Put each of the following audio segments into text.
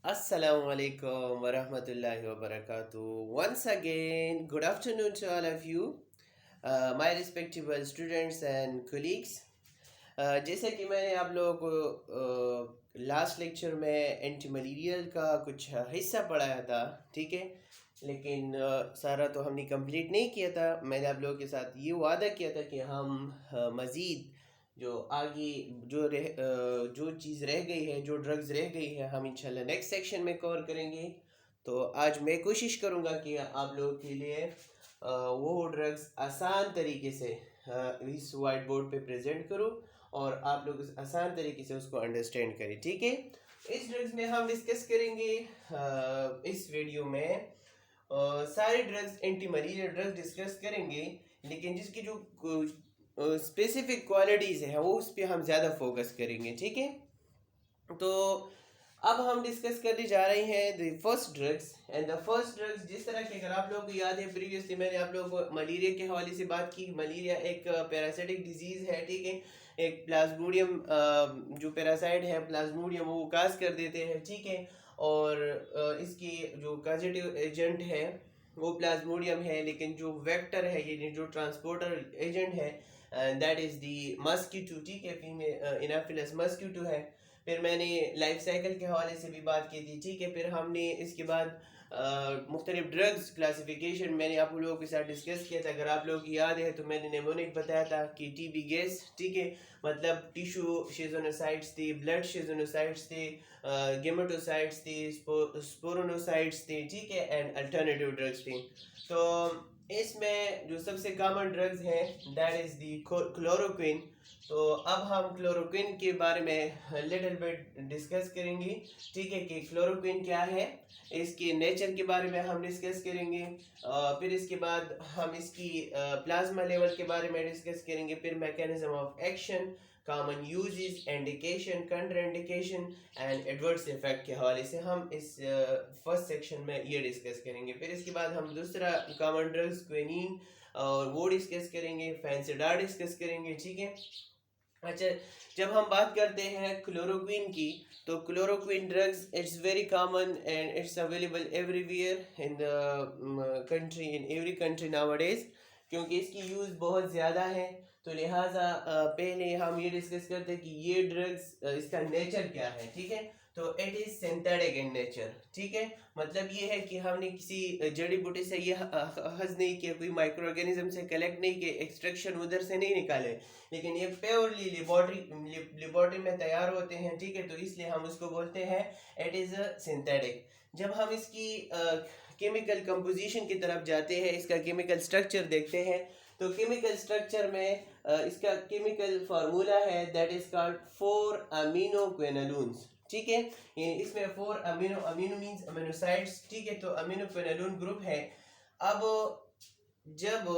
Assalamu alaikum wa rahmatullahi wa barakatuh. Once again, good afternoon to all of you, my respectable students and colleagues. जैसे कि मैंने आप लोगों को last lecture में एंटी मलेरियल का कुछ हिस्सा पढ़ाया था, ठीक है। लेकिन सारा तो हमने कंप्लीट नहीं किया था। मैंने आप लोगों के साथ ये वादा किया था कि हम मज़ीद जो आगे जो चीज़ रह गई है, जो ड्रग्स रह गई है, हम इंशाल्लाह नेक्स्ट सेक्शन में कवर करेंगे। तो आज मैं कोशिश करूँगा कि आप लोगों के लिए वो ड्रग्स आसान तरीके से इस वाइट बोर्ड पे प्रेजेंट करूँ और आप लोग आसान तरीके से उसको अंडरस्टैंड करें, ठीक है। इस ड्रग्स में हम डिस्कस करेंगे इस वीडियो में सारे drugs, anti malaria drugs discuss करेंगे, लेकिन जिसकी जो स्पेसिफिक क्वालिटीज़ हैं वो उस पर हम ज़्यादा फोकस करेंगे, ठीक है। तो अब हम डिस्कस करने जा रहे हैं the first drugs. And the first drugs, जिस तरह के, अगर आप लोगों को याद है, प्रीवियसली मैंने आप लोगों को मलेरिया के हवाले से बात की। मलेरिया एक पैरासिटिक डिजीज़ है, ठीक है। एक प्लाज्मोडियम जो पैरासाइट है, प्लाज्मोडियम, वो काज कर देते हैं, ठीक है। और इसकी जो काजेटिव एजेंट है वो प्लाज्मोडियम है, लेकिन जो वेक्टर है, ये जो ट्रांसपोर्टर एजेंट है, दैट इज़ दी मस्कीटो, ठीक है। फीमेल इनाफिलस मस्कीटो है। फिर मैंने लाइफ साइकिल के हवाले से भी बात की थी, ठीक है। फिर हमने इसके बाद मुख्तलिफ ड्रग्स क्लासिफिकेशन मैंने आप लोगों के साथ डिस्कस किया था। अगर आप लोगों की याद है तो मैंने नेमोनिक बताया था कि टीबी गैस, ठीक है, मतलब टिश्यू शेज़ोनोसाइट्स थी, ब्लड शेज़ोनोसाइट्स थे, गेमेटोसाइट्स थी, स्पोरोनोसाइट्स थी, ठीक है, एंड अल्टरनेटिव ड्रग्स थी। तो इसमें जो सबसे कॉमन ड्रग्स हैं दैट इज़ दी क्लोरोक्विन। तो अब हम क्लोरोक्विन के बारे में लिटिल बिट डिस्कस करेंगे, ठीक है, कि क्लोरोक्विन क्या है, इसके नेचर के बारे में हम डिस्कस करेंगे। फिर इसके बाद हम इसकी प्लाज्मा लेवल के बारे में डिस्कस करेंगे। फिर mechanism of action, common uses, indication, contraindication and adverse effect के हवाले से हम इस फर्स्ट सेक्शन में ये डिस्कस करेंगे। फिर इसके बाद हम दूसरा कॉमन ड्रग्स क्विनीन और वो डिस्कस करेंगे, फैंसिडार डिस्कस करेंगे, ठीक है। अच्छा, जब हम बात करते हैं क्लोरोक्विन की, तो chloroquine drugs it's very common and it's available everywhere in the country, in every country nowadays, क्योंकि इसकी यूज़ बहुत ज़्यादा है। तो लिहाजा पहले हम ये डिस्कस करते हैं कि ये ड्रग्स इसका नेचर क्या है, ठीक है। तो it is synthetic in nature, ठीक है। मतलब ये है कि हमने किसी जड़ी बूटी से ये हज नहीं किया, कोई माइक्रो ऑर्गेनिज्म से कलेक्ट नहीं किए, एक्सट्रैक्शन उधर से नहीं निकाले, लेकिन ये प्योरली लेबोरेटरी में तैयार होते हैं, ठीक है। तो इसलिए हम उसको बोलते हैं इट इज़ अ सिंथेटिक। जब हम इसकी केमिकल कंपोजिशन की तरफ जाते हैं, इसका केमिकल स्ट्रक्चर देखते हैं, तो केमिकल स्ट्रक्चर में इसका केमिकल फार्मूला है that is called 4 amino quinolones, ठीक है। ये इसमें 4 अमीनो मींस अमीनोसाइड्स, ठीक है। तो अमीनो क्विनोलोन ग्रुप है। अब जब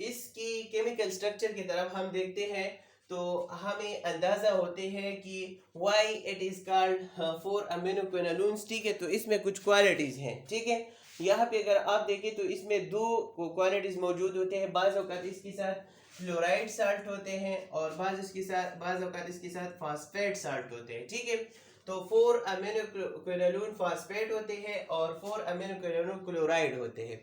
इसकी केमिकल स्ट्रक्चर की तरफ हम देखते हैं तो हमें अंदाज़ा होते हैं कि why it is called 4 amino quinolones, ठीक है। तो इसमें कुछ क्वालिटीज़ हैं, ठीक है। यहाँ पे अगर आप देखें तो इसमें दो क्वालिटीज़ मौजूद होते हैं। बाज़ औक़ात इसके साथ फ्लोराइड साल्ट होते हैं और बाज़ औक़ात इसके साथ फास्फेट साल्ट होते हैं, ठीक है। तो 4 अमीनो क्विनोलोन फास्फेट होते हैं और 4 अमीनो क्विनोलोन क्लोराइड होते हैं।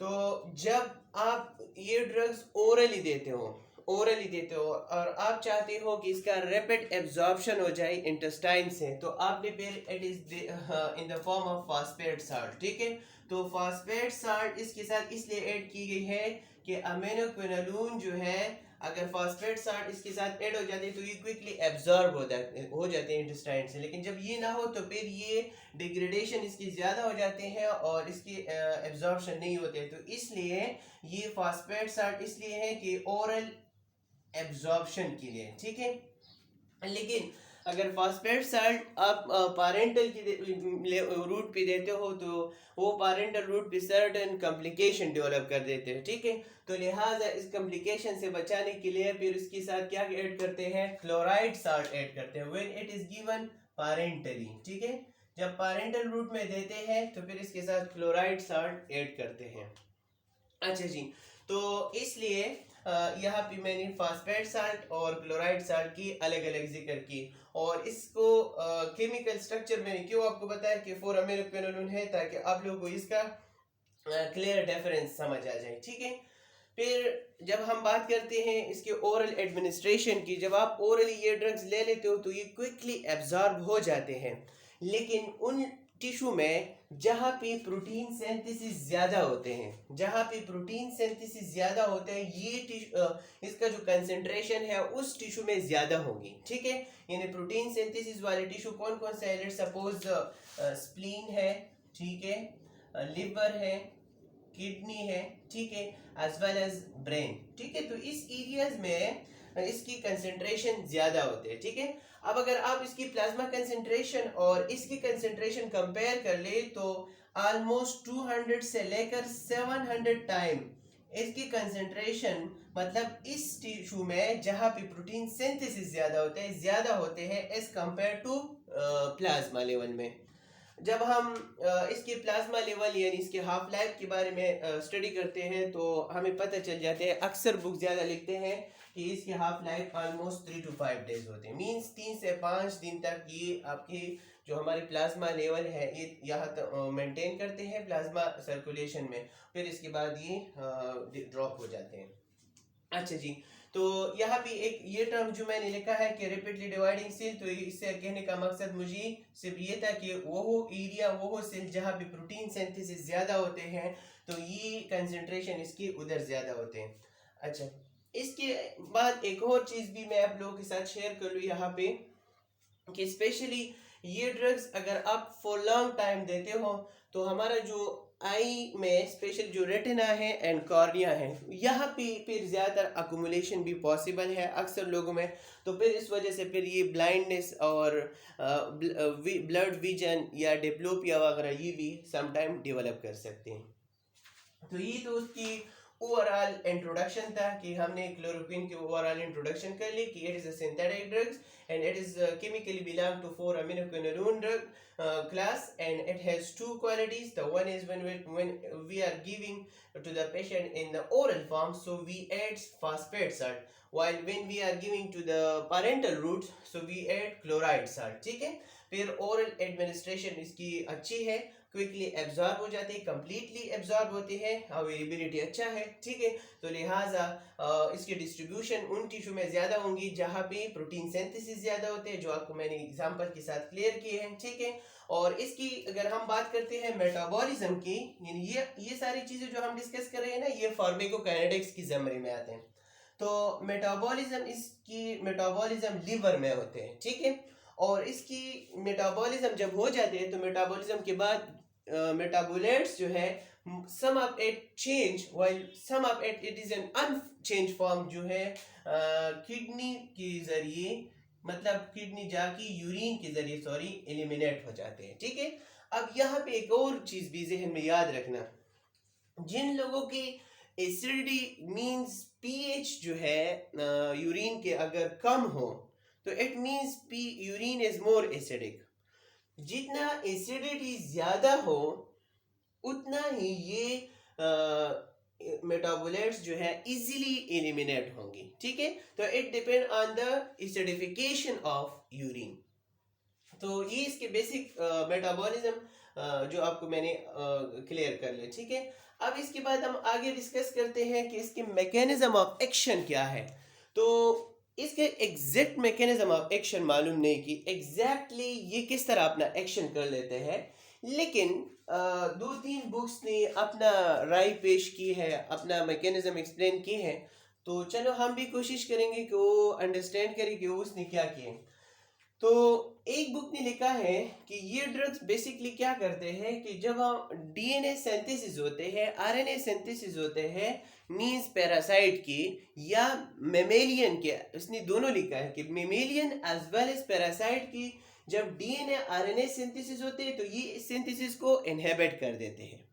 तो जब आप ये ड्रग्स ओरली देते हो और आप चाहते हो कि इसका रैपिड एब्जॉर्प्शन हो जाए इंटेस्टाइन से, तो आपने फिर it is in the form of phosphate salt, ठीक है। तो फास्फेट साल्ट इसके साथ इसलिए ऐड की गई है कि अमीनोक्विनोलोन जो है, अगर फास्फेट साल्ट इसके साथ ऐड हो जाते हैं तो ये क्विकली एब्जॉर्ब हो जाते हैं इंटेस्टाइन से। लेकिन जब ये ना हो तो फिर ये डिग्रेडेशन इसकी ज़्यादा हो जाते हैं और इसकी एब्जॉर्प्शन नहीं होते। तो इसलिए ये फास्फेट साल्ट इसलिए है कि ओरल एब्जॉर्प्शन के लिए, ठीक है। लेकिन अगर फास्फेट साल्ट आप पारेंटल की रूट पे देते हो तो वो पारेंटल रूट पे सर्टेन कॉम्प्लिकेशन डेवलप कर देते हैं, ठीक है। तो लिहाजा इस कॉम्प्लिकेशन से बचाने के लिए फिर इसके साथ क्या ऐड करते हैं, क्लोराइड साल्ट ऐड करते हैं व्हेन इट इज गिवन पारेंटली, ठीक है। जब पारेंटल रूट में देते हैं तो फिर इसके साथ क्लोराइड साल्ट ऐड करते हैं। अच्छा जी, तो इसलिए यहाँ पे मैंने फास्फेट साल्ट और क्लोराइड साल्ट की अलग अलग जिक्र की, और इसको केमिकल स्ट्रक्चर मैंने क्यों आपको बताया कि 4 अमीनो क्विनोलिन है, ताकि आप लोगों को इसका क्लियर डिफरेंस समझ आ जाए। ठीक है, फिर जब हम बात करते हैं इसके ओरल एडमिनिस्ट्रेशन की, जब आप ओरली ये ड्रग्स ले लेते हो तो ये क्विकली एब्जॉर्ब हो जाते हैं, लेकिन उन टिश्यू में जहाँ पे प्रोटीन सिंथेसिस ज़्यादा होते हैं, जहाँ पे प्रोटीन सिंथेसिस ज़्यादा होते हैं, इसका जो कंसंट्रेशन है उस टिश्यू में ज़्यादा होंगी। ठीक है, यानी प्रोटीन सिंथेसिस वाले टिश्यू कौन कौन से है? लेट्स सपोज स्प्लीन है, ठीक है, लिवर है, किडनी है, ठीक है, एज वेल एज ब्रेन। ठीक है, तो इस एरियाज में इसकी कंसंट्रेशन ज्यादा होते हैं। ठीक है, अब अगर आप इसकी प्लाज्मा कंसंट्रेशन और इसकी कंसंट्रेशन कंपेयर कर ले तो ऑलमोस्ट 200 से लेकर 700 टाइम इसकी कंसंट्रेशन, मतलब इस टिश्यू में जहां पे प्रोटीन सिंथेसिस ज्यादा होते हैं as compare to plasma level में। जब हम इसके प्लाज्मा लेवल यानी इसके हाफ लाइफ के बारे में स्टडी करते हैं तो हमें पता चल जाते हैं, अक्सर बुक ज़्यादा लिखते हैं कि इसके half life almost 3 to 5 days होते हैं, मींस 3 से 5 दिन तक ये आपकी जो हमारे प्लाज्मा लेवल है ये यहाँ तक मेंटेन करते हैं प्लाज्मा सर्कुलेशन में, फिर इसके बाद ये ड्रॉप हो जाते हैं। अच्छा जी, तो यहाँ पे एक ये टर्म जो मैंने लिखा है कि रेपिडली डिवाइडिंग सेल, तो इससे कहने का मकसद मुझे सिर्फ ये था कि वो एरिया, वो सेल जहाँ पे प्रोटीन सिंथेसिस ज़्यादा होते हैं तो ये कंसंट्रेशन इसके उधर ज़्यादा होते हैं। अच्छा, इसके बाद एक और चीज़ भी मैं आप लोगों के साथ शेयर कर लूँ यहाँ पे कि स्पेशली ये ड्रग्स अगर आप फॉर लॉन्ग टाइम देते हो तो हमारा जो आई में स्पेशल जो रेटिना है एंड कॉर्निया है, यहाँ पे फिर ज़्यादातर अकुमुलेशन भी पॉसिबल है अक्सर लोगों में, तो फिर इस वजह से फिर ये ब्लाइंडनेस और ब्लड विजन या डिप्लोपिया वगैरह ये भी समटाइम डेवलप कर सकते हैं। तो ये तो उसकी ओवरऑल इंट्रोडक्शन था कि हमने क्लोरोक्विन की ओवरऑल इंट्रोडक्शन कर ली कि it is a synthetic drugs and it is chemically belong to 4 aminoquinolone drug class, and it has two qualities. The one is when we are giving to the patient in the oral form, so we add phosphate salt, while when we are giving to the parental route, so we add chloride salt. ठीक है, फिर oral administration इसकी अच्छी है, quickly absorb हो जाते हैं, completely absorb होते हैं, अवेलेबिलिटी अच्छा है। ठीक है, तो लिहाजा इसके डिस्ट्रीब्यूशन उन टिश्यू में ज़्यादा होंगी जहाँ पे प्रोटीन सिंथेसिस ज़्यादा होते हैं, जो आपको मैंने एग्जांपल के साथ क्लियर किए हैं। ठीक है, और इसकी अगर हम बात करते हैं मेटाबॉलिज्म की, यानी ये सारी चीज़ें जो हम डिस्कस कर रहे हैं ना, ये फार्माकोकाइनेटिक्स की ज़मरे में आते हैं। तो मेटाबॉलिज्म लिवर में होते हैं। ठीक है, और इसकी मेटाबॉलिज्म जब हो जाते हैं तो मेटाबॉलिज्म के बाद मेटाबोलाइट्स जो है some of it change while some of it is an unchange form, जो है किडनी के जरिए, मतलब किडनी जाके यूरिन के जरिए एलिमिनेट हो जाते हैं। ठीक है, अब यहाँ पे एक और चीज भी जहन में याद रखना, जिन लोगों की एसिडिटी मींस पीएच जो है यूरिन के अगर कम हो तो it means urine is more acidic. जितना एसिडिटी ज्यादा हो उतना ही ये मेटाबोलाइट्स जो है इजीली एलिमिनेट होंगी। ठीक है, तो it depend on the acidification of urine. तो ये इसके बेसिक मेटाबॉलिज्म जो आपको मैंने क्लियर कर लिया। ठीक है, अब इसके बाद हम आगे डिस्कस करते हैं कि इसके मैकेनिज्म ऑफ एक्शन क्या है। तो इसके एग्जैक्ट मैकेनिज्म ऑफ एक्शन मालूम नहीं कि एग्जैक्टली ये किस तरह अपना एक्शन कर लेते हैं, लेकिन 2-3 बुक्स ने अपना राय पेश की है, अपना मैकेनिज्म एक्सप्लेन की है, तो चलो हम भी कोशिश करेंगे कि वो अंडरस्टैंड करें कि उसने क्या किए। तो एक बुक ने लिखा है कि ये ड्रग्स बेसिकली क्या करते हैं कि जब हम डीएनए सिंथेसिस होते हैं, आरएनए सिंथेसिस होते हैं, मींस पैरासाइट की या मेमेलियन के, उसने दोनों लिखा है कि mammalian as well as parasite की जब डीएनए आरएनए सिंथेसिस होते हैं तो ये सिंथेसिस को इनहिबिट कर देते हैं।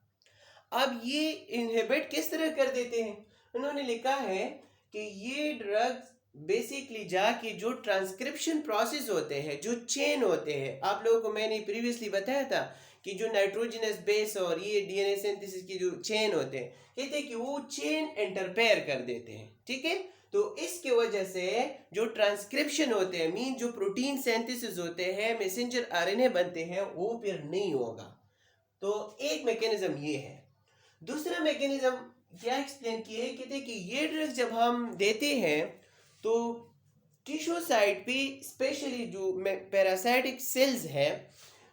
अब ये इनहिबिट किस तरह कर देते हैं? उन्होंने लिखा है कि ये ड्रग्स बेसिकली जाके जो ट्रांसक्रिप्शन प्रोसेस होते हैं, जो चेन होते हैं, आप लोगों को मैंने प्रीवियसली बताया था कि जो नाइट्रोजनस बेस और ये डीएनए सिंथेसिस की जो चेन होते हैं, कहते हैं कि वो चेन इंटरपेयर कर देते हैं, ठीक है। तो इसके वजह से जो ट्रांसक्रिप्शन होते हैं, मीन जो प्रोटीन सिंथेसिस होते हैं, मैसेंजर आरएनए बनते हैं, वो फिर नहीं होगा। तो एक मैकेनिज्म ये है। दूसरा मैकेनिज्म क्या एक्सप्लेन किए हैं, कहते हैं कि ये ड्रग जब हम देते हैं तो टिश्यू साइड पे स्पेशली जो पैरासाइटिक सेल्स हैं,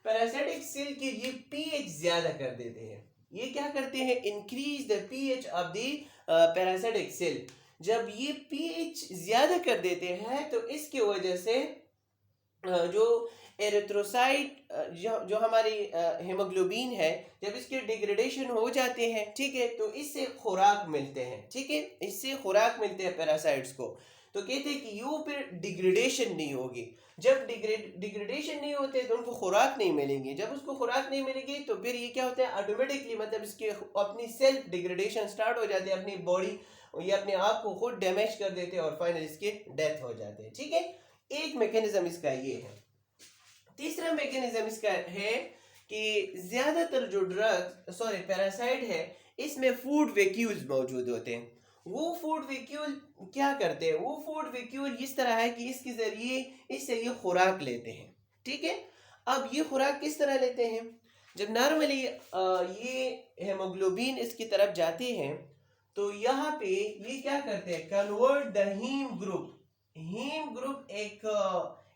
पैरासाइटिक सेल के ये पीएच ज्यादा कर देते हैं। ये क्या करते हैं, increase the pH of the parasitic cell. जब ये पीएच ज्यादा कर देते हैं तो इसके वजह से जो एरिथ्रोसाइट जो हमारी हेमोग्लोबिन है, जब इसके डिग्रेडेशन हो जाते हैं, ठीक है, तो इससे खुराक मिलते हैं, ठीक है, इससे खुराक मिलते हैं पैरासाइट्स को। तो कहते हैं कि यू फिर डिग्रेडेशन नहीं होगी। जब डिग्रेडेशन नहीं होते तो उनको खुराक नहीं मिलेंगी। जब उसको खुराक नहीं मिलेगी तो फिर ये क्या होता है, ऑटोमेटिकली मतलब इसके अपनी सेल्फ डिग्रेडेशन स्टार्ट हो जाती है, अपनी बॉडी ये अपने आप को खुद डैमेज कर देते हैं और फाइनली इसके डेथ हो जाते हैं, ठीक है। एक मैकेनिज्म इसका ये है। तीसरा मैकेनिज्म इसका है कि ज्यादातर जो पैरासाइट है, इसमें फूड वैक्यूल्स मौजूद होते हैं। वो फूड वैक्यूल क्या करते हैं, वो फूड वैक्यूल इस तरह है कि इसके जरिए इससे ये खुराक लेते हैं, ठीक है। अब ये खुराक किस तरह लेते हैं, जब नॉर्मली ये हेमोग्लोबिन इसकी तरफ जाते हैं तो यहाँ पे ये क्या करते हैं, कन्वर्ट द हीम ग्रुप एक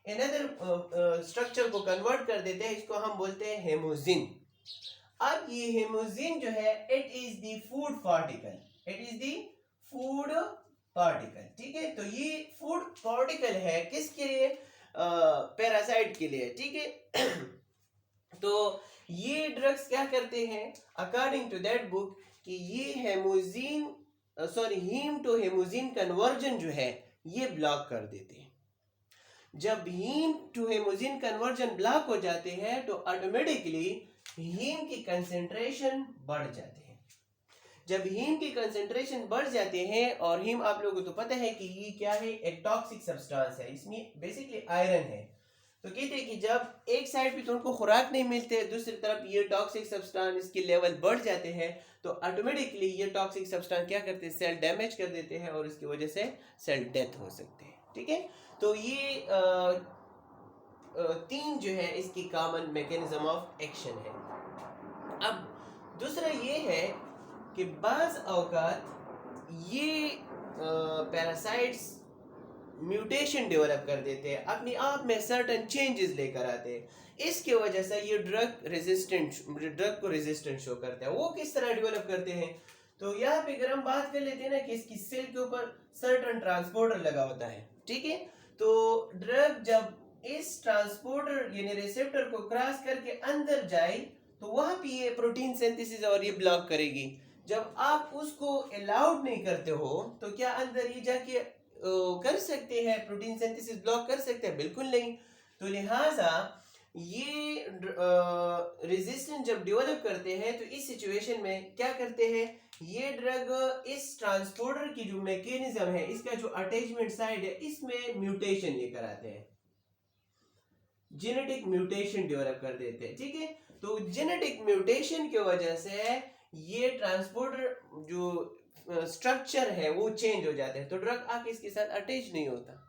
अनदर स्ट्रक्चर को कन्वर्ट कर देते हैं, इसको हम बोलते हैं हेमोजिन। अब ये हेमोजिन जो है, it is the food particle, ठीक है। तो ये फूड पार्टिकल है किसके लिए, पैरासाइट के लिए, ठीक है। तो ये ड्रग्स क्या करते हैं, अकॉर्डिंग टू दैट बुक, कि ये हीम टू हेमोजिन कन्वर्जन जो है ये ब्लॉक कर देते हैं। जब हीम टू हेमोजिन कन्वर्जन ब्लॉक हो जाते हैं तो ऑटोमेटिकली हीम की कंसेंट्रेशन बढ़ जाती है। जब हीम की कंसेंट्रेशन बढ़ जाते हैं, और हीम आप लोगों को तो पता है कि ये क्या है, एक टॉक्सिक सब्सटेंस है, इसमें बेसिकली आयरन है। तो कहते हैं कि जब एक साइड पे तो उनको खुराक नहीं मिलते, दूसरी तरफ ये टॉक्सिक सब्सटेंस इसके लेवल बढ़ जाते हैं, तो ऑटोमेटिकली ये टॉक्सिक सब्सटेंस क्या करते हैं, सेल डैमेज कर देते हैं और इसकी वजह से सेल डेथ हो सकते हैं, ठीक है। तो ये तीन जो है इसकी कॉमन मैकेनिज्म ऑफ एक्शन है। अब दूसरा ये है कि बाज़ औकात ये पैरासाइट्स म्यूटेशन डेवलप कर देते हैं, अपने आप में सर्टन चेंजेस लेकर आते हैं। इसके वजह से ये ड्रग को रेजिस्टेंट शो करते हैं। वो किस तरह डेवलप करते हैं, तो यहाँ पे अगर हम बात कर लेते हैं ना कि इसकी सेल के ऊपर सर्टन ट्रांसपोर्टर लगा होता है, ठीक है। तो ड्रग जब इस ट्रांसपोर्टर यानी रिसेप्टर को क्रॉस करके अंदर जाए तो वहां पे ये प्रोटीन सिंथेसिस और ये ब्लॉक करेगी। जब आप उसको अलाउड नहीं करते हो तो क्या अंदर ये जाके कर सकते हैं, प्रोटीन सिंथेसिस ब्लॉक कर सकते हैं? बिल्कुल नहीं। तो लिहाजा ये रेजिस्टेंस जब डेवलप करते हैं तो इस सिचुएशन में क्या करते हैं, ये ड्रग इस ट्रांसपोर्टर की जो मैकेनिज्म है, इसका जो अटैचमेंट साइड है, इसमें म्यूटेशन लेकर आते हैं, जेनेटिक म्यूटेशन डेवलप कर देते हैं, ठीक है। तो जेनेटिक म्यूटेशन की वजह से ये ट्रांसपोर्टर जो स्ट्रक्चर है वो चेंज हो जाते हैं, तो ड्रग आके इसके साथ अटैच नहीं होता,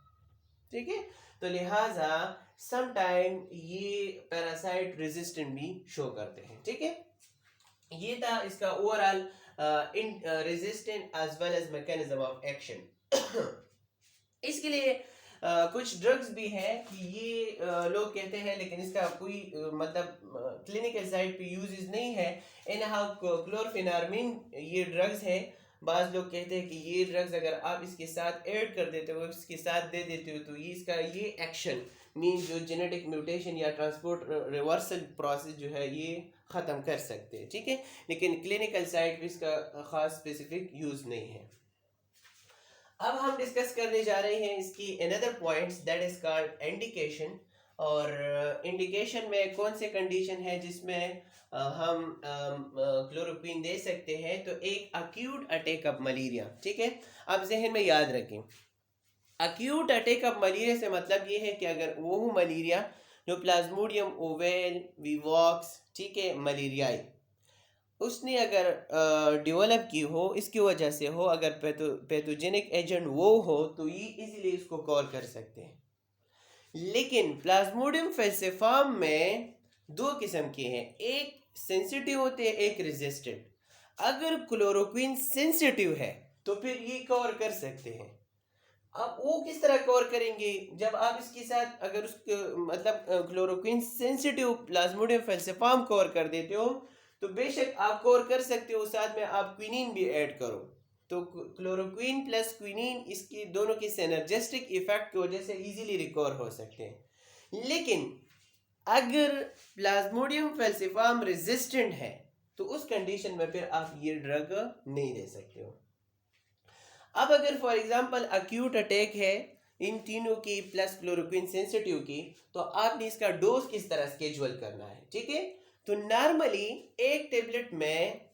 ठीक है। तो लिहाजा समटाइम ये पैरासाइट रेजिस्टेंट भी शो करते हैं, ठीक है। ये था इसका overall in resistant as well as mechanism of action. इसके लिए कुछ ड्रग्स भी हैं कि ये लोग कहते हैं, लेकिन इसका कोई मतलब क्लिनिकल साइड पे यूजेस नहीं है। इनहाउ क्लोरफेनार्मिन ये ड्रग्स है। बाज़ लोग कहते हैं कि ये ड्रग्स अगर आप इसके साथ ऐड कर देते हो, इसके साथ दे देते हो, तो ये इसका ये एक्शन मीन जो जेनेटिक म्यूटेशन या ट्रांसपोर्ट रिवर्सल प्रोसेस जो है ये ख़त्म कर सकते हैं, ठीक है। लेकिन क्लिनिकल साइड पे इसका ख़ास स्पेसिफिक यूज़ नहीं है। अब हम डिस्कस करने जा रहे हैं इसकी another points, that is called indication. और इंडिकेशन में कौन से कंडीशन है जिसमें हम क्लोरोक्विन दे सकते हैं, तो एक अक्यूट अटैक ऑफ मलेरिया, ठीक है। आप जहन में याद रखें, अक्यूट अटैक ऑफ मलेरिया से मतलब ये है कि अगर वो मलेरिया जो प्लाज्मोडियम ओवेल विवॉक्स, ठीक है, मलेरियाई, उसने अगर डेवलप की हो, इसकी वजह से हो, अगर पैथोजेनिक एजेंट वो हो, तो ये इजीली इसको कवर कर सकते हैं। लेकिन प्लाज्मोडियम फैल्सिफार्म में दो किस्म के हैं, एक सेंसिटिव होते हैं, एक रेजिस्टेंट। अगर क्लोरोक्विन सेंसिटिव है तो फिर ये कवर कर सकते हैं। आप वो किस तरह कवर करेंगे, जब आप इसके साथ अगर उसके मतलब क्लोरोक्विन सेंसिटिव प्लाज्मोडियम फैल्सिफार्म कवर कर देते हो, तो बेशक आप कवर कर सकते हो, साथ में आप क्विनीन भी ऐड करो, तो क्लोरोक्विन प्लस क्विनीन इसकी दोनों की सिनर्जिस्टिक इफेक्ट की वजह से इजीली रिकवर हो सकते हैं। लेकिन अगर प्लाज्मोडियम फैल्सिफार्म रेजिस्टेंट है तो उस कंडीशन में फिर आप ये ड्रग नहीं ले सकते हो। अब अगर फॉर एग्जांपल अक्यूट अटैक है इन तीनों की प्लस क्लोरोक्विन सेंसिटिव की, तो आपने इसका डोज किस तरह स्केड्यूल करना है, ठीक है। तो नॉर्मली एक टेबलेट में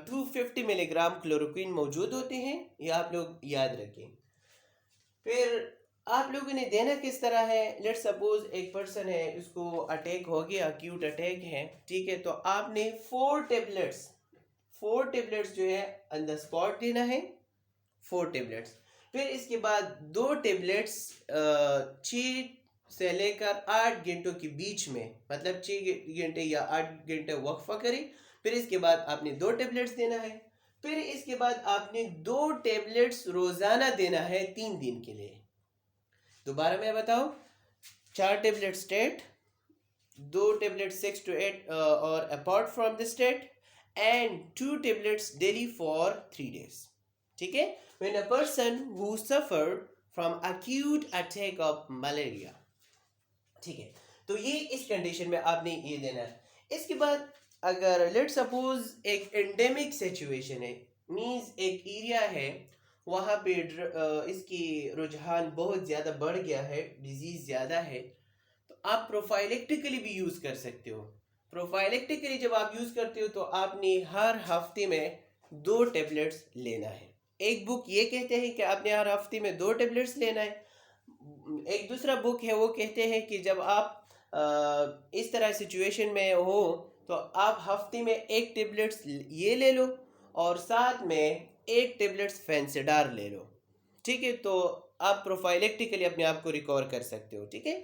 250 मिलीग्राम क्लोरोक्विन मौजूद होते हैं, ये आप लोग याद रखें। फिर आप लोगों ने देना किस तरह है, लेट सपोज एक पर्सन है, उसको अटैक हो गया, अक्यूट अटैक है, ठीक है, तो आपने 4 टेबलेट्स जो है ऑन द स्पॉट देना है, 4 टेबलेट्स। फिर इसके बाद 2 टेबलेट्स 6 से लेकर 8 घंटों के बीच में, मतलब 6 घंटे या 8 घंटे वक्फा करें। फिर इसके बाद आपने 2 टेबलेट्स देना है। फिर इसके बाद आपने 2 टेबलेट्स रोजाना देना है 3 दिन के लिए। दोबारा मैं बताऊं, 4 टेबलेट स्टेट, 2 टेबलेट 6 to 8 और apart from the state, and 2 tablets daily for 3 days, ठीक है। when a person who suffered from acute attack of malaria, ठीक है, तो ये इस कंडीशन में आपने ये देना है। इसके बाद अगर लेट सपोज एक एंडेमिक सिचुएशन है, मींस एक एरिया है वहाँ पे इसकी रुझान बहुत ज़्यादा बढ़ गया है, डिजीज ज़्यादा है, तो आप प्रोफाइलेक्टिकली भी यूज़ कर सकते हो। प्रोफाइलेक्टिकली जब आप यूज़ करते हो तो आपने हर हफ्ते में 2 टेबलेट्स लेना है। एक बुक ये कहते हैं कि आपने हर हफ्ते में 2 टेबलेट्स लेना है, एक दूसरा बुक है वो कहते हैं कि जब आप इस तरह सिचुएशन में हो तो आप हफ्ते में 1 टेबलेट्स ये ले लो और साथ में 1 टेबलेट्स फैंसिडार ले लो, ठीक है। तो आप प्रोफाइलेक्टिकली अपने आप को रिकवर कर सकते हो, ठीक है।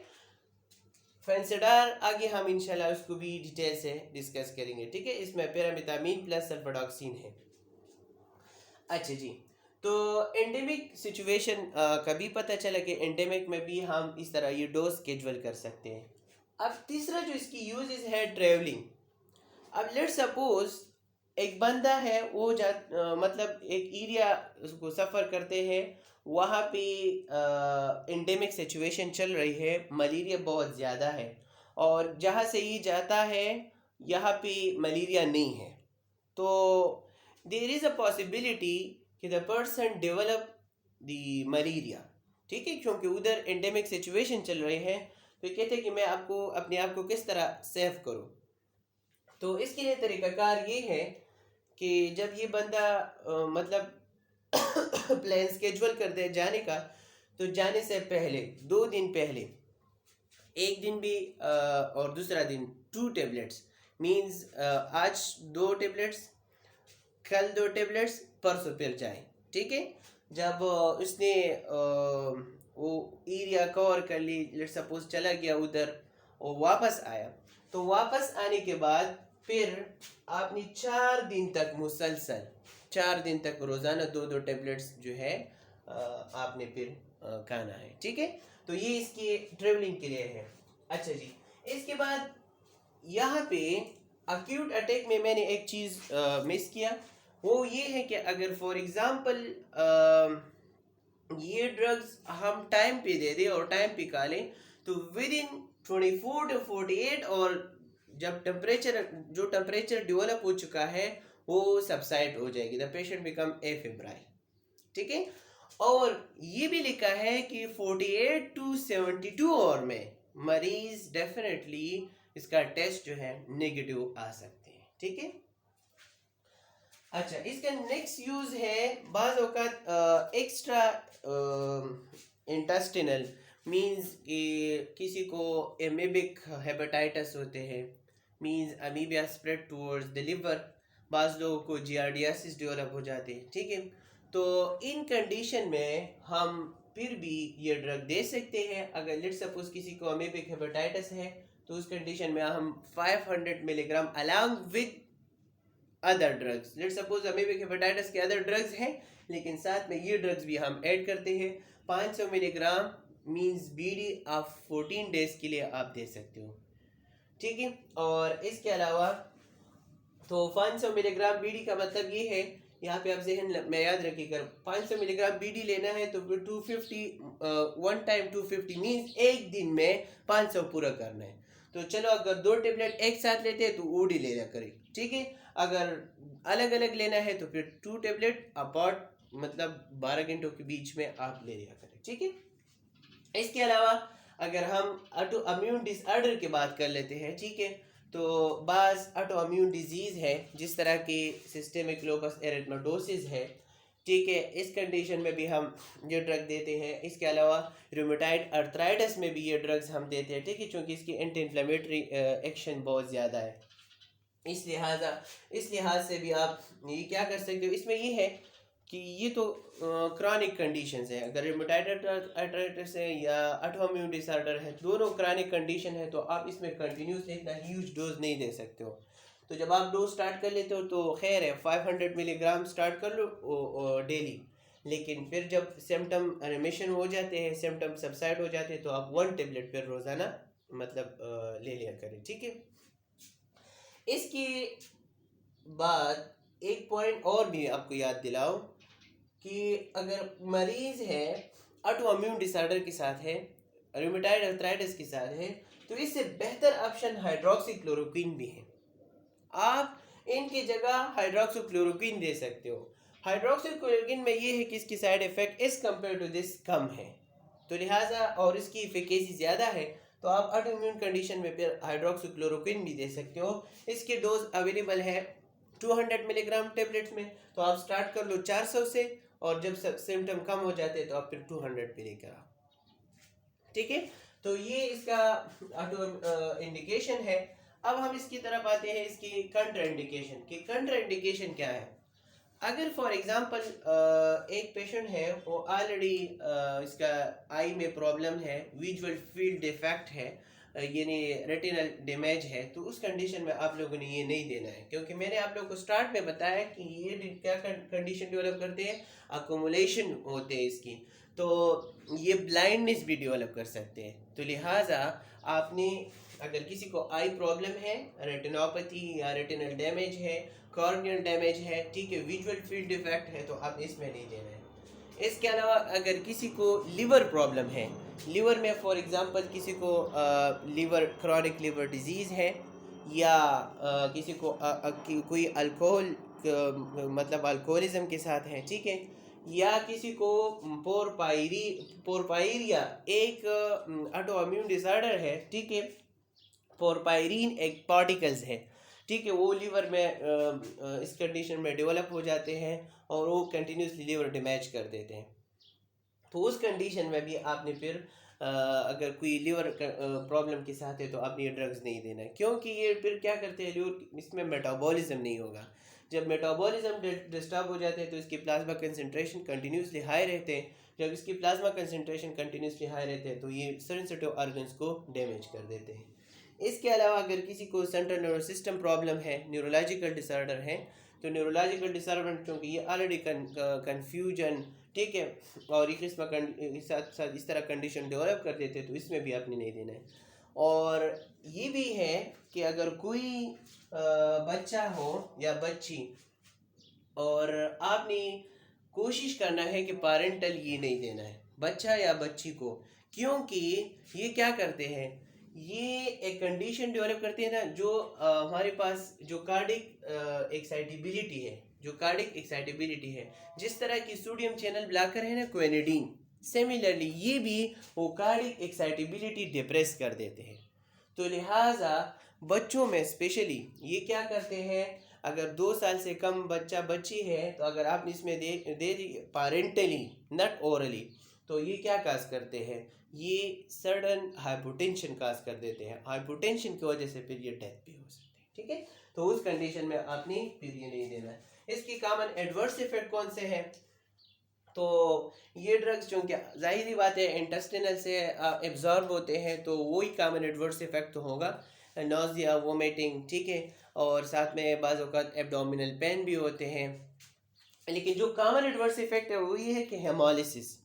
फैंसिडार आगे हम इंशाल्लाह उसको भी डिटेल से डिस्कस करेंगे, ठीक है। इसमें पैरामिथामिन प्लस सल्फाडॉक्सिन है। अच्छा जी, तो एंडेमिक सिचुएशन कभी पता चला कि एंडेमिक में भी हम इस तरह ये डोज स्केड्यूल कर सकते हैं। अब तीसरा जो इसकी यूजेस है ट्रेवलिंग। अब लेट सपोज एक बंदा है वो मतलब एक एरिया उसको सफ़र करते हैं, वहाँ पे एंडेमिक सिचुएशन चल रही है, मलेरिया बहुत ज़्यादा है, और जहाँ से ये जाता है यहाँ पे मलेरिया नहीं है, तो देर इज़ अ पॉसिबिलिटी कि the person develop the malaria, ठीक है, क्योंकि उधर एंडेमिक सिचुएशन चल रही है। तो कहते हैं कि मैं आपको अपने आप को किस तरह सेव करूं, तो इसके लिए तरीकाकार ये है कि जब ये बंदा मतलब प्लान स्केड्यूल कर दे जाने का, तो जाने से पहले 2 दिन पहले, एक दिन भी और दूसरा दिन 2 टेबलेट्स, मीन्स आज 2 टेबलेट्स, कल 2 टेबलेट्स, परसों फिर जाए, ठीक है। जब उसने वो एरिया कवर कर ली, लेट सपोज चला गया उधर और वापस आया, तो वापस आने के बाद फिर आपने 4 दिन तक मुसलसल 4 दिन तक रोज़ाना 2-2 टेबलेट्स जो है आपने फिर खाना है, ठीक है। तो ये इसकी ट्रेवलिंग के लिए है। अच्छा जी, इसके बाद यहाँ पे अक्यूट अटैक में मैंने एक चीज़ मिस किया, वो ये है कि अगर फॉर एग्ज़ाम्पल ये ड्रग्स हम टाइम पे दे दें और टाइम पे खा लें, तो विद इन 24 to 48, और जब टेम्परेचर डेवलप हो चुका है वो सबसाइड हो जाएगी, द पेशेंट बिकम एफेब्राइल, ठीक है। और ये भी लिखा है कि 48 to 72 आवर में मरीज डेफिनेटली इसका टेस्ट जो है नेगेटिव आ सकते हैं, ठीक है। अच्छा, इसका नेक्स्ट यूज है बाज़ औक़ात एक्स्ट्रा इंटेस्टिनल मीन्स कि किसी को एमीबिक हेपेटाइटिस होते हैं, means amoebae spread towards the liver, बाज़ लोगों को जियार्डियासिस डेवलप हो जाते हैं, ठीक है। तो इन कंडीशन में हम फिर भी ये ड्रग दे सकते हैं। अगर लेट सपोज किसी को अमीबिक हेपेटाइटिस है तो उस कंडीशन में हम 500 milligram along with other drugs, let suppose amoebic hepatitis के अदर ड्रग्स हैं लेकिन साथ में ये ड्रग्स भी हम ऐड करते हैं। 500 मिलीग्राम मींस बीडी आप 14 डेज के लिए आप दे सकते हो, ठीक है। और इसके अलावा तो 500 मिलीग्राम बीडी का मतलब ये है, यहाँ पे आप जहन में याद रखिएगा, 500 मिलीग्राम बीडी लेना है तो 250 वन टाइम 250 मीन्स एक दिन में 500 पूरा करना है। तो चलो अगर 2 टेबलेट एक साथ लेते हैं तो ओडी लेना करें, ठीक है। अगर अलग अलग लेना है तो फिर 2 टेबलेट अपार्ट, मतलब 12 घंटों के बीच में आप ले लिया करें, ठीक है। इसके अलावा अगर हम ऑटो इम्यून डिसऑर्डर की बात कर लेते हैं, ठीक है, तो बाज़ ऑटो इम्यून डिजीज़ है जिस तरह की सिस्टेमिक लोपस एरिथमेटोसिस है, ठीक है, इस कंडीशन में भी हम ये ड्रग देते हैं। इसके अलावा रूमेटाइड अर्थराइटिस में भी ये ड्रग्स हम देते हैं, ठीक है, क्योंकि इसकी एंटी इन्फ्लेमेटरी एक्शन बहुत ज़्यादा है। इस लिहाज से भी आप ये क्या कर सकते हो, इसमें ये है कि ये तो क्रॉनिक कंडीशंस है। अगर रूमेटाइड अर्थराइटिस है या ऑटोइम्यून डिसऑर्डर है, दोनों क्रॉनिक कंडीशन है, तो आप इसमें कंटिन्यूसली इतना ह्यूज डोज नहीं दे सकते हो। तो जब आप डोज स्टार्ट कर लेते हो तो खैर है 500 मिलीग्राम स्टार्ट कर लो डेली, लेकिन फिर जब सिम्टम रिमिशन हो जाते हैं, सिम्टम सबसाइड हो जाते हैं, तो आप 1 टेबलेट फिर रोज़ाना मतलब ले लिया करें, ठीक है। इसके बाद एक पॉइंट और भी आपको याद दिलाओ कि अगर मरीज़ है ऑटोइम्यून डिसऑर्डर के साथ है, रूमेटाइड अर्थराइटिस के साथ है, तो इससे बेहतर ऑप्शन हाइड्रोक्सीक्लोरोक्विन भी है। आप इनकी जगह हाइड्रोक्सीक्लोरोक्विन दे सकते हो। हाइड्रोक्सीक्लोरोक्विन में ये है कि इसकी साइड इफ़ेक्ट इस कंपेयर टू दिस कम है, तो लिहाजा और इसकी इफिकेसी ज़्यादा है, तो आप ऑटोइम्यून कंडीशन में फिर हाइड्रोक्सीक्लोरोक्विन भी दे सकते हो। इसके डोज अवेलेबल है 200 मिलीग्राम टेबलेट्स में, तो आप स्टार्ट कर लो 400 से, और जब सिम्टम कम हो जाते हैं तो आप फिर 200 मिलीग्राम, ठीक है। तो ये इसका ऑटो इंडिकेशन है। अब हम इसकी तरफ आते हैं इसकी कंट्रा इंडिकेशन कि कंट्रा इंडिकेशन क्या है। अगर फॉर एग्जांपल एक पेशेंट है, वो ऑलरेडी इसका आई में प्रॉब्लम है, विजुअल फील्ड डिफेक्ट है, यानी रेटिनल डैमेज है, तो उस कंडीशन में आप लोगों ने ये नहीं देना है, क्योंकि मैंने आप लोगों को स्टार्ट में बताया कि ये क्या कंडीशन डेवलप करते हैं, अकोमुलेशन होते हैं इसकी, तो ये ब्लाइंडनेस भी डेवलप कर सकते हैं। तो लिहाजा आपने अगर किसी को आई प्रॉब्लम है, रेटिनोपैथी या रेटिनल डैमेज है, कॉर्नियल डैमेज है, ठीक है, विजुअल फील्ड डिफेक्ट है, तो आप इसमें नहीं देना है। इसके अलावा अगर किसी को लिवर प्रॉब्लम है, लिवर में फॉर एग्जांपल किसी को लिवर क्रॉनिक लिवर डिजीज़ है, या किसी को कोई अल्कोहल मतलब अल्कोहलिज्म के साथ है, ठीक है, या किसी को पोरपायरिया एक ऑटोइम्यून डिसऑर्डर है, ठीक है, पोरपायरिन एक पार्टिकल्स है, ठीक है, वो लीवर में इस कंडीशन में डेवलप हो जाते हैं और वो कंटिन्यूसली लीवर डैमेज कर देते हैं। तो उस कंडीशन में भी आपने फिर अगर कोई लीवर प्रॉब्लम के साथ है तो आपने ये ड्रग्स नहीं देना है, क्योंकि ये फिर क्या करते हैं, लीवर इसमें मेटाबॉलिज्म नहीं होगा। जब मेटाबॉलिज्म डिस्टर्ब हो जाते हैं तो इसके प्लाज्मा कंसनट्रेशन कंटिन्यूसली हाई रहते हैं। जब इसकी प्लाज्मा कंसनट्रेशन कंटिन्यूसली हाई रहते हैं तो ये सेंसिटिव ऑर्गन्स को डैमेज कर देते हैं। इसके अलावा अगर किसी को सेंट्रल नर्वस सिस्टम प्रॉब्लम है, न्यूरोलॉजिकल डिसऑर्डर है, तो न्यूरोलॉजिकल डिसऑर्डर क्योंकि ये ऑलरेडी कन्फ्यूजन, ठीक है, और एक किस्म साथ साथ इस तरह कंडीशन डेवलप कर देते हैं, तो इसमें भी आपने नहीं देना है। और ये भी है कि अगर कोई बच्चा हो या बच्ची, और आपने कोशिश करना है कि पेरेंटल ये नहीं देना है बच्चा या बच्ची को, क्योंकि ये क्या करते हैं, ये एक कंडीशन डेवलप करते हैं ना, जो हमारे पास जो कार्डिक एक्साइटेबिलिटी है, जिस तरह की सोडियम चैनल ब्लॉकर है ना क्विनिडीन, सिमिलरली ये भी वो कार्डिक एक्साइटेबिलिटी डिप्रेस कर देते हैं। तो लिहाजा बच्चों में स्पेशली ये क्या करते हैं, अगर 2 साल से कम बच्चा बच्ची है, तो अगर आप इसमें दे दी पेरेंटली नॉट ओरली, तो ये क्या काज करते हैं, ये सडन हाइपोटेंशन काज कर देते हैं, हाइपोटेंशन की वजह से फिर ये डेथ भी हो सकती है। ठीक है, तो उस कंडीशन में आपने फिर ये नहीं देना है। इसकी कॉमन एडवर्स इफेक्ट कौन से हैं, तो ये ड्रग्स जो क्या जाहिर बात है इंटेस्टिनल से एब्जॉर्ब होते हैं, तो वही कॉमन एडवर्स इफेक्ट तो होगा, नोजिया, वोमिटिंग, ठीक है, और साथ में बाज़ औक़ात एब्डोमिनल पेन भी होते हैं। लेकिन जो कॉमन एडवर्स इफेक्ट है वो ये है कि हेमोलिसिस,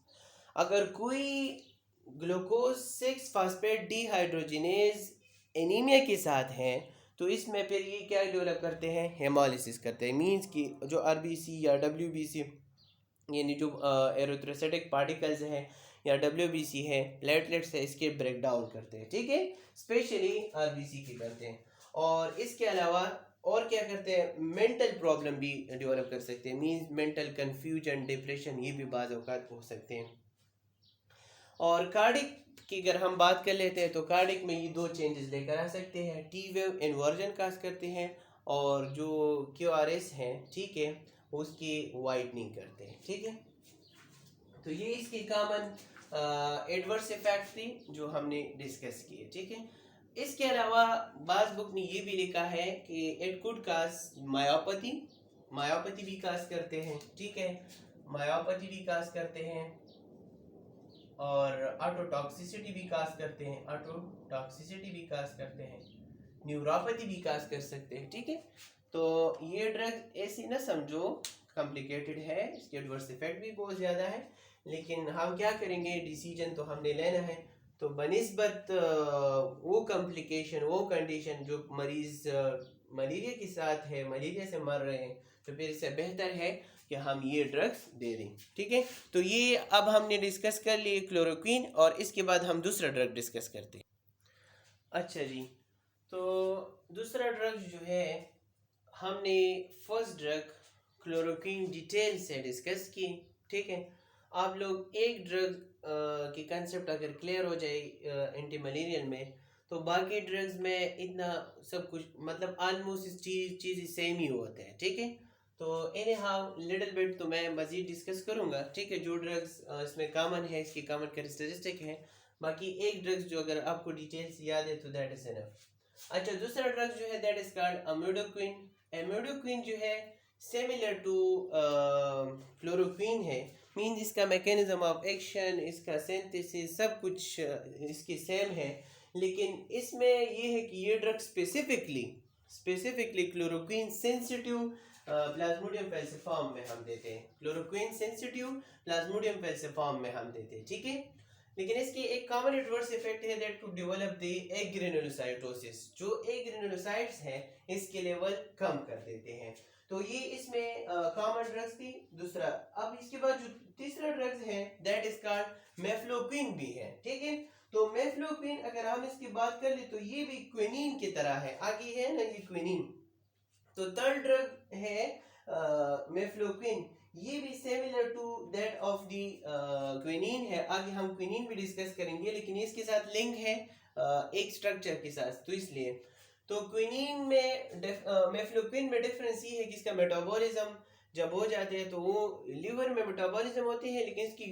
अगर कोई ग्लूकोज 6 फास्फेट डिहाइड्रोजिनेज एनीमिया के साथ हैं, तो इसमें फिर ये क्या डेवलप करते हैं, हेमोलिसिस करते हैं। मींस कि जो आरबीसी या डब्ल्यूबीसी यानी जो एरिथ्रोसाइटिक पार्टिकल्स हैं या डब्ल्यूबीसी है, प्लेटलेट्स है, इसके ब्रेक डाउन करते हैं। ठीक है, स्पेशली आरबीसी के करते हैं। और इसके अलावा और क्या करते हैं, मेंटल प्रॉब्लम भी डेवलप कर सकते हैं, मींस मेंटल कंफ्यूजन, डिप्रेशन, ये भी बाज़ औक़ात हो सकते हैं। और कार्डिक की अगर हम बात कर लेते हैं, तो कार्डिक में ये दो चेंजेस लेकर आ सकते हैं, टी वेव इन्वर्जन काज करते हैं, और जो QRS हैं, ठीक है, उसकी वाइडनिंग करते हैं। ठीक है, तो ये इसकी कॉमन एडवर्स इफेक्ट थी जो हमने डिस्कस किए। ठीक है, इसके अलावा बाज बुक ने ये भी लिखा है कि it could cause myopathy, myopathy भी काज करते हैं। ठीक है, मायोपैथी भी काज करते हैं, और ऑटोटॉक्सिसिटी भी काज करते हैं, ऑटोटॉक्सिसिटी भी काज करते हैं, न्यूरोपैथी भी काज कर सकते हैं। ठीक है, तो ये ड्रग ऐसी ना समझो कॉम्प्लिकेटेड है, इसके एडवर्स इफेक्ट भी बहुत ज़्यादा है, लेकिन हम क्या करेंगे, डिसीजन तो हमने लेना है। तो बनिस्बत वो कॉम्प्लिकेशन, वो कंडीशन जो मरीज़ मलेरिया के साथ है, मलेरिया से मर रहे हैं, तो फिर इससे बेहतर है कि हम ये ड्रग्स दे दें। ठीक है, तो ये अब हमने डिस्कस कर लिए क्लोरोक्वीन, और इसके बाद हम दूसरा ड्रग डिस्कस करते हैं। अच्छा जी, तो दूसरा ड्रग जो है, हमने फर्स्ट ड्रग क्लोरोक्वीन डिटेल से डिस्कस की। ठीक है, आप लोग एक ड्रग की कंसेप्ट अगर क्लियर हो जाए एंटी मलेरियल में, तो बाकी ड्रग्स में इतना सब कुछ मतलब ऑलमोस्ट चीज़ सेम ही होते हैं। ठीक है, तो एनी हाउ लिटिल बिट तो मैं मज़ीद डिस्कस करूँगा। ठीक है, जो ड्रग्स इसमें कॉमन है, इसकी कॉमन कैरेक्टरिस्टिक है, बाकी एक ड्रग्स जो अगर आपको डिटेल्स याद है तो दैट इज इनफ। अच्छा, दूसरा ड्रग जो है दैट इज कॉल्ड अमिडोक्विन। अमिडोक्विन जो है सिमिलर टू क्लोरोक्विन है, मींस इसका मैकेनिज्म ऑफ एक्शन, इसका सिंथेसिस, सब कुछ इसकी सेम है, लेकिन इसमें ये है कि ये drug specifically chloroquine sensitive plasmodium falciparum में हम देते हैं, क्लोरोक्विन सेंसिटिव प्लाज्मोडियम फैल्सिफॉर्म में हम देते हैं। ठीक है, लेकिन इसकी एक कॉमन एडवर्स इफेक्ट है that to develop the agranulocytosis, जो एग ग्रेनुलोसाइट्स हैं इसके लेवल कम कर देते हैं। तो ये इसमें कॉमन ड्रग्स थी। दूसरा, अब इसके बाद जो तीसरा ड्रग्स है दैट इज कॉल्ड मेफ्लोक्विन भी है। ठीक है, तो मेफ्लोक्विन अगर हम इसकी बात कर ले तो ये भी क्विनीन की तरह है, आगे है ना ये क्विनीन। तो थर्ड ड्रग है मेफ्लोक्विन, ये भी similar to that of the quinine है, आगे हम क्विनीन भी डिस्कस करेंगे, लेकिन इसके साथ लिंक है एक स्ट्रक्चर के साथ, तो इसलिए तो क्विनीन में मेफ्लोक्विन में डिफरेंस ये है कि इसका मेटाबॉलिज्म जब हो जाते हैं तो वो लिवर में मेटाबॉलिज्म होते हैं, लेकिन इसकी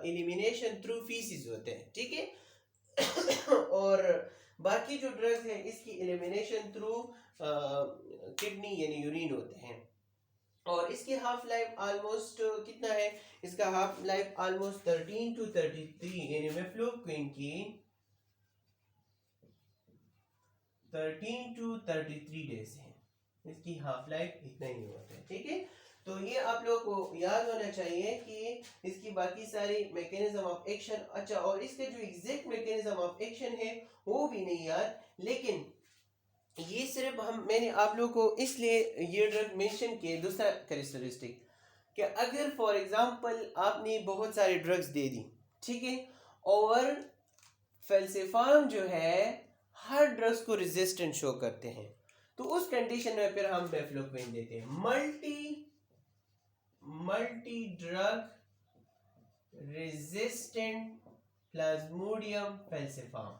एलिमिनेशन थ्रू फीसिस होते हैं। ठीक है और बाकी जो ड्रग्स है इसकी एलिमिनेशन थ्रू किडनी यानी यूरिन होते हैं। और इसकी हाफ लाइफ ऑलमोस्ट कितना है, इसका हाफ लाइफ ऑलमोस्ट 13 to 33, यानी मेफ्लोक्विन की 13 to 33 डेज है, इसकी हाफ लाइफ इतना ही होता है। ठीक है, तो ये आप लोग को याद होना चाहिए कि इसकी बाकी सारी मैकेनिज्म ऑफ एक्शन, अच्छा, और इसके जो एग्जैक्ट मैकेनिज्म ऑफ एक्शन है वो भी नहीं याद, लेकिन ये सिर्फ मैंने आप लोगों को इसलिए ये ड्रग मेंशन किए। दूसरा कैरेक्टरिस्टिक कि अगर फॉर एग्जांपल आपने बहुत सारे ड्रग्स दे दी, ठीक है, और फैल्सिफार्म जो है हर ड्रग्स को रेजिस्टेंट शो करते हैं, तो उस कंडीशन में फिर हम मेफ्लोक्विन देते हैं। Multi drug resistant plasmodium falciparum,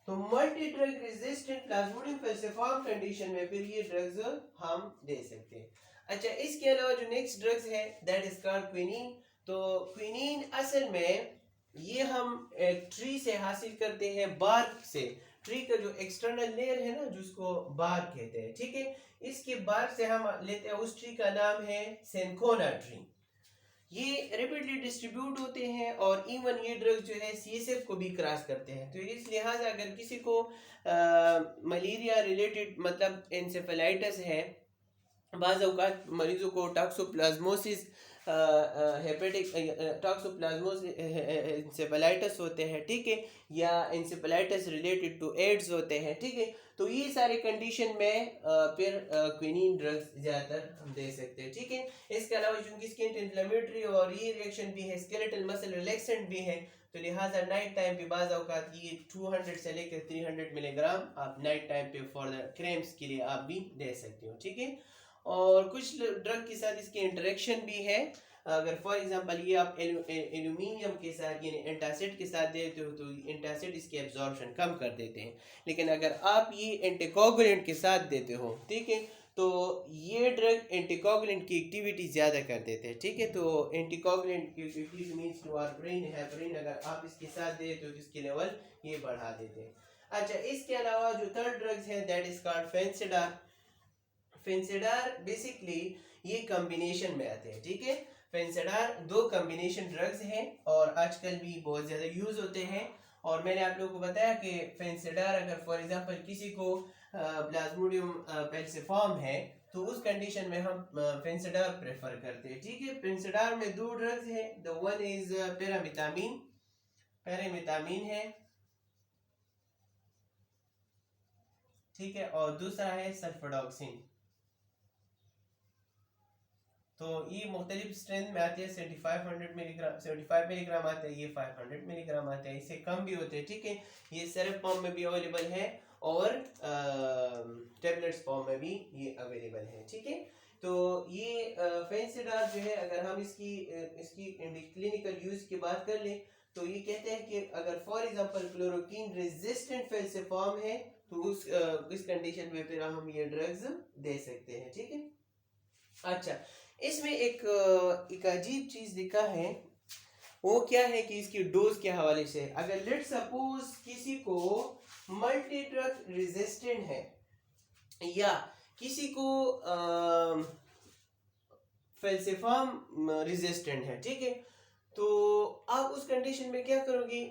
तो multi drug resistant plasmodium falciparum condition में फिर ये ड्रग्स हम दे सकते हैं। अच्छा, इसके अलावा जो नेक्स्ट ड्रग्स है दैट इज कॉल्ड क्विनीन। तो क्विनीन असल में ये हम एक ट्री से हासिल करते हैं, बार्क से। ट्री का जो एक्सटर्नल लेयर है ना, जिसको बार्क कहते हैं, ठीक है, इसके बार्क से हम लेते हैं। उस ट्री का नाम है सेंकोना ट्री। ये रेपिडली डिस्ट्रीब्यूट होते हैं और इवन ये ड्रग जो है सीएसएफ को भी क्रॉस करते हैं। तो इस लिहाजा अगर किसी को मलेरिया रिलेटेड मतलब एंसेफेलाइटिस है, बाज़ औक़ात मरीजों को टॉक्सोप्लाज्मोसिस हेपेटिक टॉक्सोप्लाज्मोसिस एंसेफेलाइटिस होते हैं, ठीक है, या एंसेफेलाइटिस रिलेटेड टू एड्स होते हैं, ठीक है। तो ये सारे कंडीशन में फिर क्विनीन ड्रग्स ज़्यादातर हम दे सकते हैं, ठीक है। इसके अलावा चूंकि इसके इंफ्लेमेटरी और ये रिएक्शन भी है, स्केलेटल मसल रिलैक्सेंट भी है, तो लिहाजा नाइट टाइम पे बाज़ औक़ात ये 200 से लेकर 300 मिलीग्राम आप नाइट टाइम पे फॉर द क्रैम्प्स के लिए आप भी दे सकते हो, ठीक है। और कुछ ड्रग के साथ इसकी इंटरेक्शन भी है। अगर फॉर एग्जांपल ये आप एल्यूमिनियम के साथ यानी एंटासिड के साथ देते हो तो एंटासिड इसकी एब्जॉर्प्शन कम कर देते हैं। लेकिन अगर आप ये एंटीकोगुलेंट के साथ देते हो, ठीक है, तो ये ड्रग एंटीकोगुलेंट की एक्टिविटी ज़्यादा कर देते हैं, ठीक है। तो एंटीकोगुलेंट की एक्टिविटी मींस टू हेपरिन अगर आप इसके साथ देते हो तो इसके लेवल ये बढ़ा देते हैं। अच्छा, इसके अलावा जो थर्ड ड्रग्स हैं दैट इज कॉल्ड फेंसिडार। फेंसिडार बेसिकली ये कॉम्बिनेशन में आते हैं, ठीक है। फेंसिडार दो कॉम्बिनेशन ड्रग्स हैं और आजकल भी बहुत ज़्यादा यूज़ होते हैं। और मैंने आप लोगों को बताया कि फेंसिडार अगर फॉर एग्जांपल किसी को प्लाज्मोडियम पेल्सिफॉर्म है तो उस कंडीशन में हम फेंसिडार प्रेफर करते हैं, ठीक है। फेंसिडार में दो ड्रग्स हैं, द वन इज पैरामिथामिन है, ठीक है, और दूसरा है सल्फाडॉक्सिन। तो ये मुख्तलिफ स्ट्रेंथ में आते हैं, 7500 मिलीग्राम 75 मिलीग्राम आते हैं, ये 500 मिलीग्राम आते हैं, इससे कम भी होते हैं, ठीक है। ये सिरप फॉर्म में भी अवेलेबल है और टेबलेट्स फॉर्म में भी ये अवेलेबल है, ठीक है। तो ये फेंसिडार जो है अगर हम इसकी क्लिनिकल यूज की बात कर लें तो ये कहते हैं कि अगर फॉर एग्जांपल क्लोरोक्वीन रेजिस्टेंट फेल्सिफॉर्म है तो इस कंडीशन में फिर हम ये ड्रग्स दे सकते हैं, ठीक है। अच्छा, इसमें एक अजीब चीज लिखा है, वो क्या है कि इसकी डोज के हवाले से अगर लेट सपोज किसी को मल्टी ड्रग रेजिस्टेंट है या किसी को फेल्सिफॉर्म रेजिस्टेंट है, ठीक है, तो आप उस कंडीशन में क्या करोगे,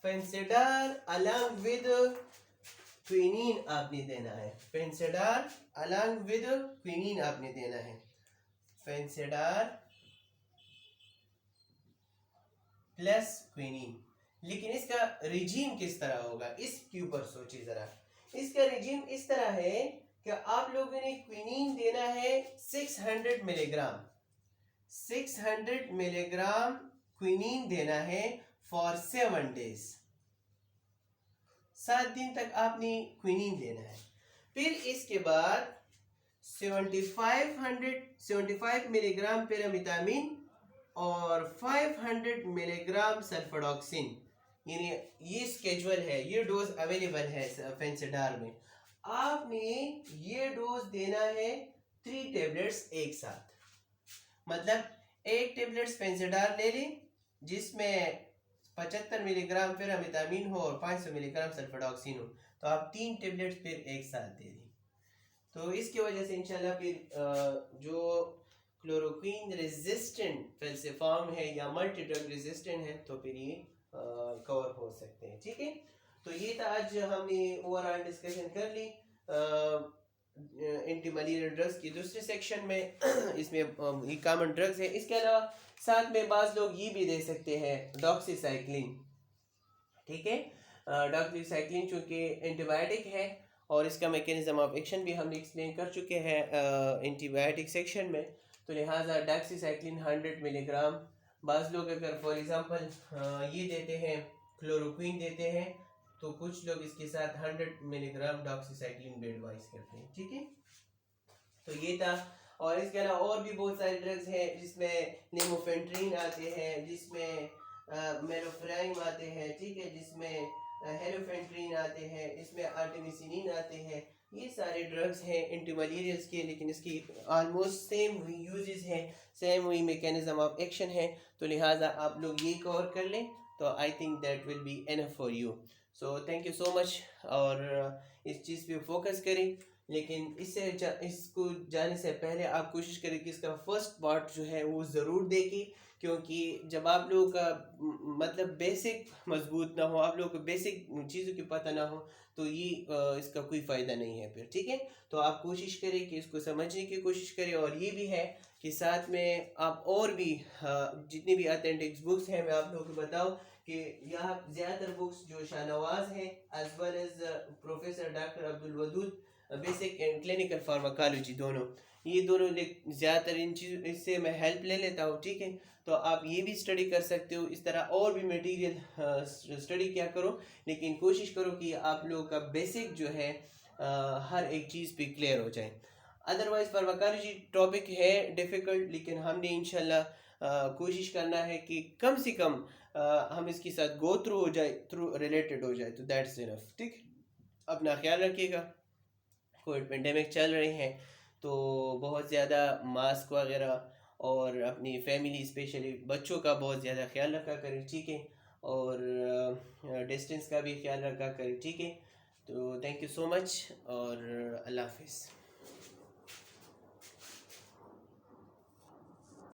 फेंसिडार अलॉन्ग विद क्विनीन आपने देना है। फेंसिडार अलॉन्ग विद क्विनीन आपने देना है। फेंसिडार प्लस क्विनीन। लेकिन इसका रिजीम किस तरह होगा, इसके ऊपर सोचिए जरा। इसका रिजीम इस तरह है कि आप लोगों ने क्विनीन देना है 600 मिलीग्राम 600 मिलीग्राम क्विनीन देना है फॉर 7 डेज। 7 दिन तक आपने क्विनीन देना है। फिर इसके बाद 75 मिलीग्राम पैरामिथामिन और 500 मिलीग्राम सल्फाडॉक्सिन, यानी ये स्केजुअल है, ये डोज अवेलेबल है फेंसिडार में। आपने ये डोज देना है 3 टेबलेट्स एक साथ, मतलब एक टेबलेट्स फेंसिडार ले लें जिसमें 75 मिलीग्राम पैरामिथामिन हो और 500 मिलीग्राम सल्फाडॉक्सिन हो, तो आप 3 टेबलेट्स फिर एक साथ दे दें। तो इसकी वजह से इंशाल्लाह फिर जो क्लोरोक्वीन रेजिस्टेंट फेल्सिफॉर्म है या मल्टी ड्रग रेजिस्टेंट है तो फिर ये कवर हो सकते हैं, ठीक है। तो ये था आज हमने ओवरऑल डिस्कशन कर ली एंटी मलेरियल ड्रग्स की दूसरे सेक्शन में। इसमें ये कॉमन ड्रग्स है। इसके अलावा साथ में बाज़ लोग ये भी दे सकते हैं डॉक्सीसाइक्लिन, ठीक है। डॉक्सीसाइक्लिन चूँकि एंटीबायोटिक है और इसका मैकेनिज्म ऑफ एक्शन भी हमने एक्सप्लेन कर चुके हैं एंटीबायोटिक सेक्शन में, तो लिहाजा डॉक्सीसाइक्लिन 100 मिलीग्राम। बाज़ लोग अगर फॉर एग्जांपल ये देते हैं क्लोरोक्वीन देते हैं तो कुछ लोग इसके साथ 100 मिलीग्राम डॉक्सीसाइक्लिन भी एडवाइस करते हैं, ठीक है। तो ये था। और इसके अलावा और भी बहुत सारे ड्रग्स हैं जिसमें निमोफेंट्रीन आते हैं, जिसमें मेलोफ्राइम आते हैं, ठीक है, जिसमें हेलोफेंट्रिन आते हैं, इसमें आर्टेमिसिनिन आते हैं। ये सारे ड्रग्स हैं एंटी मलेरियस के, लेकिन इसकी ऑलमोस्ट सेम वही यूजेस हैं, सेम वही मैकेनिज्म ऑफ एक्शन है। तो लिहाजा आप लोग ये कवर कर लें तो I think that will be enough for you. So thank you so much. और इस चीज़ पे फोकस करें, लेकिन इसको जाने से पहले आप कोशिश करें कि इसका फर्स्ट पार्ट जो है वो ज़रूर देखें, क्योंकि जब आप लोगों का मतलब बेसिक मजबूत ना हो, आप लोगों को बेसिक चीज़ों की पता ना हो, तो ये इसका कोई फ़ायदा नहीं है फिर। ठीक है, तो आप कोशिश करें कि इसको समझने की कोशिश करें। और ये भी है कि साथ में आप और भी जितनी भी ऑथेंटिक्स बुक्स हैं मैं आप लोगों को बताऊं कि यहाँ ज़्यादातर बुक्स जो शाहनवाज हैं as well as professor doctor Abdul Wadood, basic and clinical pharmacology, दोनों ये दोनों ज़्यादातर इन चीज़ों इससे मैं हेल्प ले लेता हूँ। ठीक है, तो आप ये भी स्टडी कर सकते हो। इस तरह और भी मटेरियल स्टडी क्या करो, लेकिन कोशिश करो कि आप लोगों का बेसिक जो है हर एक चीज़ पे क्लियर हो जाए। अदरवाइज फार्माकोलॉजी टॉपिक है डिफ़िकल्ट, लेकिन हमने इंशाल्लाह कोशिश करना है कि कम से कम हम इसके साथ गो थ्रू हो जाए, थ्रू रिलेटेड हो जाए, तो दैट्स इनफ। ठीक, अपना ख्याल रखिएगा। कोविड पेंडेमिक चल रहे हैं तो बहुत ज़्यादा मास्क वगैरह और अपनी फैमिली स्पेशली बच्चों का बहुत ज़्यादा ख्याल रखा करें। ठीक है, और डिस्टेंस का भी ख्याल रखा करें। ठीक है, तो थैंक यू सो मच और अल्लाह हाफिज़।